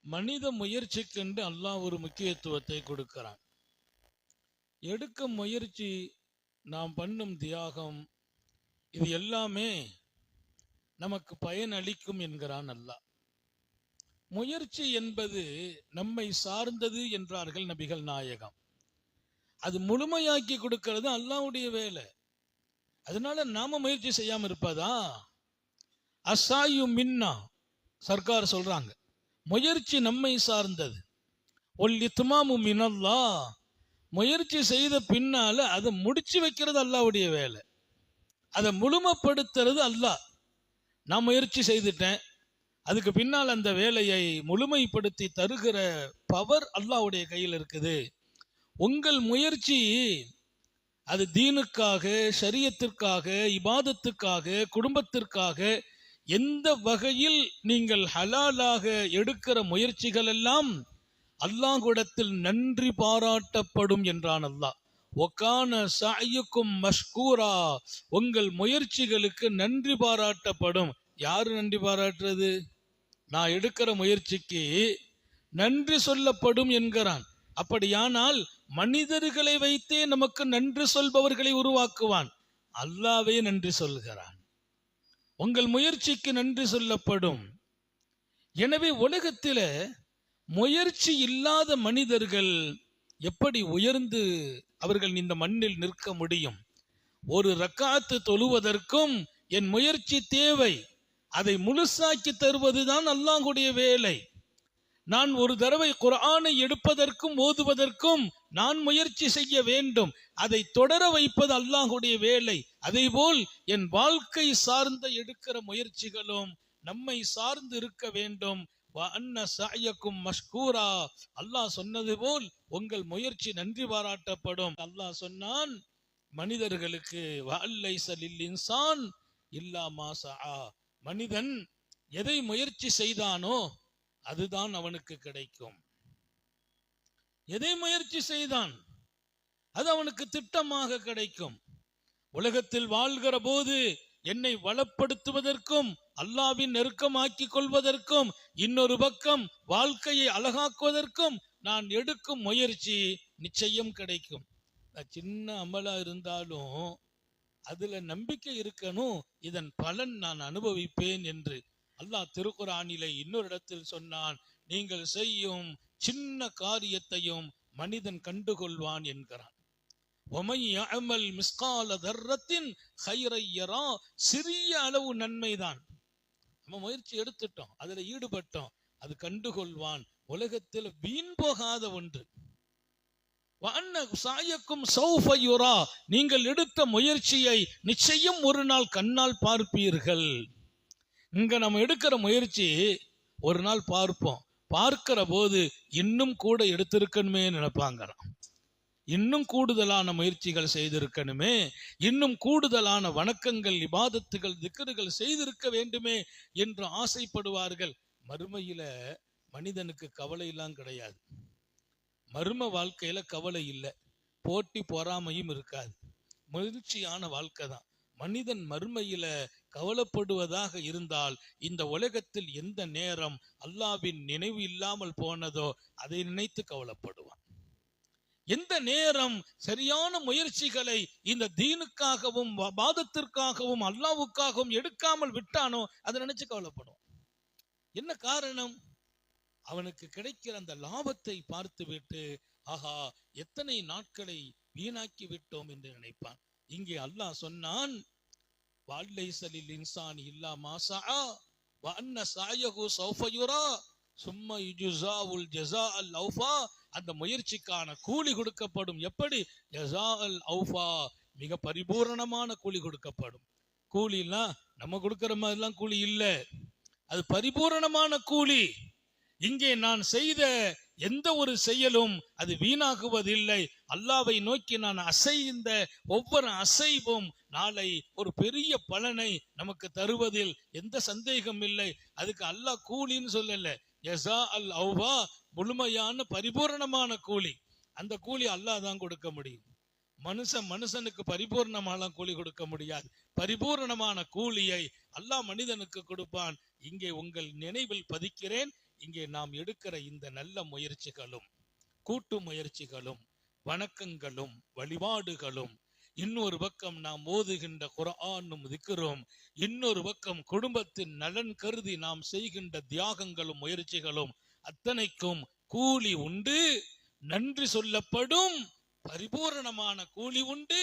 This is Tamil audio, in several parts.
மனித முயற்சிக்கென்று அல்லாஹ் ஒரு முக்கியத்துவத்தை கொடுக்கிறான். எடுக்கும் முயற்சி, நாம் பண்ணும் தியாகம், இது எல்லாமே நமக்கு பயனளிக்கும் என்கிறான் அல்லாஹ். முயற்சி என்பது நம்மை சார்ந்தது என்றார்கள் நபிகள் நாயகம். அது முழுமையாக்கி கொடுக்கிறது அல்லாஹ்வுடைய வேலை. அதனால நாம முயற்சி செய்யாம இருப்பதா? அசாயு மின்னா சர்க்கார் சொல்றாங்க, முயற்சி நம்மை சார்ந்தது. ஒல் இத்மாமு மினல்லாஹ், முயற்சி செய்த பின்னால அதை முடிச்சு வைக்கிறது அல்லாஹ்வுடைய வேலை. அதை முழுமைப்படுத்துறது அல்லாஹ். நான் முயற்சி செய்துட்டேன், அதுக்கு பின்னால் அந்த வேலையை முழுமைப்படுத்தி தருகிற பவர் அல்லாஹ்வுடைய கையில் இருக்குது. உங்கள் முயற்சி அது தீனுக்காக, ஷரியத்திற்காக, இபாதத்துக்காக, குடும்பத்திற்காக, எந்த வகையில் நீங்கள் ஹலாலாக எடுக்கிற முயற்சிகள் எல்லாம் அல்லாஹ்விடத்தில் நன்றி பாராட்டப்படும் என்றான் அல்லாஹ். ஒகான சஅயுக்கும் மஷ்கூரா, உங்கள் முயற்சிகளுக்கு நன்றி பாராட்டப்படும். யாரு நன்றி பாராட்டுறது? நான் எடுக்கிற முயற்சிக்கு நன்றி சொல்லப்படும் என்கிறான். அப்படியானால் மனிதர்களை வைத்தே நமக்கு நன்றி சொல்பவர்களை உருவாக்குவான். அல்லாஹ்வே நன்றி சொல்கிறான், உங்கள் முயற்சிக்கு நன்றி சொல்லப்படும். எனவே உலகத்தில முயற்சி இல்லாத மனிதர்கள் எப்படி உயர்ந்து அவர்கள் இந்த மண்ணில் நிற்க முடியும்? ஒரு ரக்காத்து தொழுவதற்கும் என் முயற்சி தேவை. அதை முழுசாக்கி தருவதுதான் அல்லாஹ்வுடைய வேலை. நான் ஒரு தடவை குர்ஆனை எடுப்பதற்கும் ஓதுவதற்கும் நான் முயற்சி செய்ய வேண்டும். அதை தொடர வைப்பது அல்லாஹ்வுடைய வேலை. அதேபோல் என் வாழ்க்கை சார்ந்த எடுக்கிற முயற்சிகளும் நம்மை சார்ந்து இருக்க வேண்டும். வஅன்ன சஅயக்கும் மஷ்கூரா, அல்லாஹ் சொன்னது போல் உங்கள் முயற்சி நன்றி பாராட்டப்படும். அல்லாஹ் சொன்னான் மனிதர்களுக்கு, வஅல்லைஸ லில் இன்சான் இல்லா மா சஆ, மனிதன் எதை முயற்சி செய்தானோ அதுதான் அவனுக்கு கிடைக்கும். எதை முயற்சி செய்தான் அது அவனுக்கு திட்டமாக கிடைக்கும். உலகத்தில் வாழ்கிற போது என்னை வளப்படுத்துவதற்கும் அல்லாஹ்வின் நெருக்கமாக்கி கொள்வதற்கும், இன்னொரு பக்கம் வாழ்க்கையை அழகாக்குவதற்கும் நான் எடுக்கும் முயற்சி நிச்சயம் கிடைக்கும். சின்ன அமலா இருந்தாலும் அதுல நம்பிக்கை இருக்கணும், இதன் பலன் நான் அனுபவிப்பேன் என்று. அல்லாஹ் திருக்குர்ஆனிலே இன்னொரு இடத்தில் சொன்னான், நீங்கள் செய்யும் சின்ன காரியத்தையும் மனிதன் கண்டுகொள்வான் என்கிறான். وَمَنْ يَعْمَلْ مِثْقَالَ ذَرَّةٍ خَيْرًا يَرَهُ, சிறிய அளவு நன்மைதான். நம்ம முயற்சி எடுத்துட்டோம், அதுல ஈடுபட்டோம், அது கண்டுகொள்வான். உலகத்தில் வீண் போகாத ஒன்று. وَأَنَّ سَعْيَكُمْ سَوْفَ يُرَى, நீங்கள் எடுத்த முயற்சியை நிச்சயம் ஒரு நாள் கண்ணால் பார்ப்பீர்கள். இங்க நம்ம எடுக்கிற முயற்சி ஒரு நாள் பார்ப்போம். பார்க்கிற போது இன்னும் கூட எடுத்திருக்கணுமே நினைப்பாங்கிறான். இன்னும் கூடுதலான முயற்சிகள் செய்திருக்கணுமே, இன்னும் கூடுதலான வணக்கங்கள், இபாதத்துகள், திக்ருகள் செய்திருக்க வேண்டுமே என்று ஆசைப்படுவார்கள். மறுமையில மனிதனுக்கு கவலை எல்லாம் கிடையாது. மர்ம வாழ்க்கையில கவலை இல்லை, போட்டி பொறாமையும் இருக்காது. மகிழ்ச்சியான வாழ்க்கை தான். மனிதன் மறுமையில கவலைப்படுவதாக இருந்தால் இந்த உலகத்தில் எந்த நேரம் அல்லாஹ்வின் நினைவு இல்லாமல் போனதோ அதை நினைத்து கவலைப்படுவான். எந்த நேரம் சரியான முயற்சிகளை இந்த தீனுக்காகவும் இபாதத்திற்காகவும் அல்லாஹ்வுக்காகவும் எடுக்காமல் விட்டானோ அதை நினைச்சு கவலைப்படுவான். என்ன காரணம்? அவனுக்கு கிடைக்கிற அந்த லாபத்தை பார்த்து விட்டு, ஆஹா எத்தனை நாட்களை வீணாக்கி விட்டோம் என்று நினைப்பான். இங்கே அல்லாஹ் சொன்னான், வஅல்லைஸ லில் இன்சானி இல்லா மா சஆ வஅன்ன சஅயஹு ஸௌஃப யுரா சும்ம யுஜ்ஸாவுல் ஜஸாஅல் அவ்ஃபா, அந்த முயற்சிக்கான கூலி கொடுக்கப்படும். எப்படி? ஜஸாஅல் அவ்ஃபா, மிக பரிபூரணமான கூலி கொடுக்கப்படும். கூலினா நம்ம கொடுக்கிற மாதிரிலாம் கூலி இல்லை, அது பரிபூரணமான கூலி. இங்கே நான் செய்த எந்த ஒரு செயலும் அது வீணாகுவதில்லை. அல்லாஹ்வை நோக்கி நான் அசைந்த ஒவ்வொரு அசைவும் நாளை ஒரு பெரிய பலனை நமக்கு தருவதில் எந்த சந்தேகம் இல்லை. அதுக்கு அல்லாஹ் கூலின்னு சொல்லல, யஸா அல் அவ்வா, முழுமையான பரிபூர்ணமான கூலி. அந்த கூலி அல்லாஹ் தான் கொடுக்க முடியும். மனுஷனுக்கு பரிபூர்ணமான கூலி கொடுக்க முடியாது. பரிபூர்ணமான கூலியை அல்லாஹ் மனிதனுக்கு கொடுப்பான். இங்கே உங்கள் நினைவில் பதிக்கிறேன், இங்கே நாம் எடுக்கிற இந்த நல்ல முயற்சிகளும் கூட்டு முயற்சிகளும் வணக்கங்களும் வழிபாடுகளும், இன்னொரு பக்கம் நாம் ஓதுகின்ற குர்ஆனும் திக்ரும், இன்னொரு பக்கம் குடும்பத்தின் நலன் கருதி நாம் செய்கின்ற தியாகங்களும் முயற்சிகளும் அத்தனைக்கும் கூலி உண்டு, நன்றி சொல்லப்படும், பரிபூரணமான கூலி உண்டு.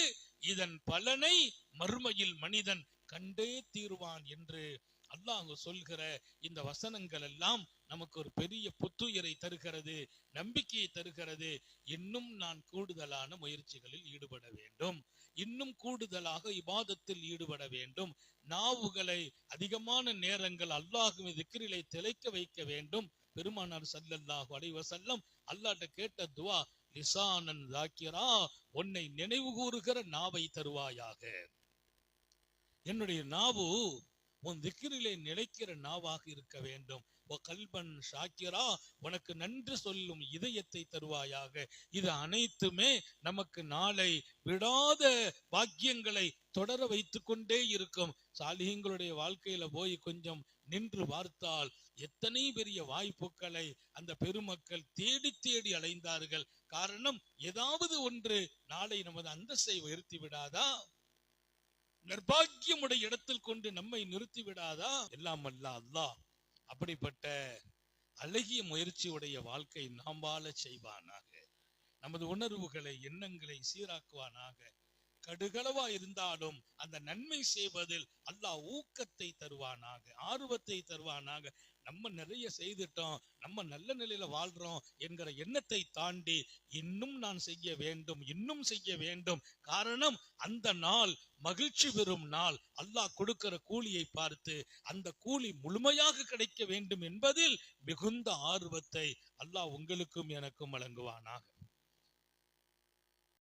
இதன் பலனை மறுமையில் மனிதன் கண்டே தீருவான் என்று அல்லாஹ் சொல்கிற இந்த வசனங்கள் எல்லாம் நமக்கு ஒரு பெரிய புத்துயிரை தருகிறது, நம்பிக்கையை தருகிறது. இன்னும் நான் கூடுதலான முயற்சிகளில் ஈடுபட வேண்டும், இன்னும் கூடுதலாக இபாதத்தில் ஈடுபட வேண்டும், நாவுகளை அதிகமான நேரங்கள் அல்லாஹ்வின் திக்ரிலே திளைக்க வைக்க வேண்டும். பெருமானார் ஸல்லல்லாஹு அலைஹி வஸல்லம் அல்லாஹ்ட்ட கேட்ட துஆ, லிசானன் ஸாக்கிரா, உன்னை நினைவு கூறுகிற நாவை தருவாயாக. என்னுடைய நாவு உன் திக்ரிலே நிலைக்கிற நாவாக இருக்க வேண்டும். கல்பன் ஷாக்கிரா, உனக்கு நன்றி சொல்லும் இதயத்தை தருவாயாக. இது அனைத்துமே நமக்கு நாளை விடாத பாக்கியங்களை தொடர வைத்துக் கொண்டே இருக்கும். சாலிஹீங்களுடைய வாழ்க்கையில போய் கொஞ்சம் நின்று பார்த்தால் எத்தனை பெரிய வாய்ப்புகளை அந்த பெருமக்கள் தேடி தேடி அலைந்தார்கள். காரணம், ஏதாவது ஒன்று நாளை நமது அந்தஸ்தை உயர்த்தி விடாதா, நிர்பாக்கியமுடைய இடத்தில் கொண்டு நம்மை நிறுத்தி விடாதா? எல்லாம் அல்ல அல்லாஹ் அப்படிப்பட்ட அழகிய முயற்சியுடைய வாழ்க்கை நாம் வாழ செய்வானாக. நமது உணர்வுகளை எண்ணங்களை சீராக்குவானாக. கடுகளவா இருந்தாலும் அந்த நன்மை செய்வதில் அல்லாஹ் ஊக்கத்தை தருவானாக, ஆர்வத்தை தருவானாக. நம்ம நிறைய செய்துட்டோம், நம்ம நல்ல நிலையில வாழ்றோம் என்கிற எண்ணத்தை தாண்டி இன்னும் நான் செய்ய வேண்டும், இன்னும் செய்ய வேண்டும். காரணம், அந்த நாள் மகிழ்ச்சி பெறும் நாள். அல்லாஹ் கொடுக்கிற கூலியை பார்த்து அந்த கூலி முழுமையாக கிடைக்க வேண்டும் என்பதில் மிகுந்த ஆர்வத்தை அல்லாஹ் உங்களுக்கும் எனக்கும் வழங்குவானாக.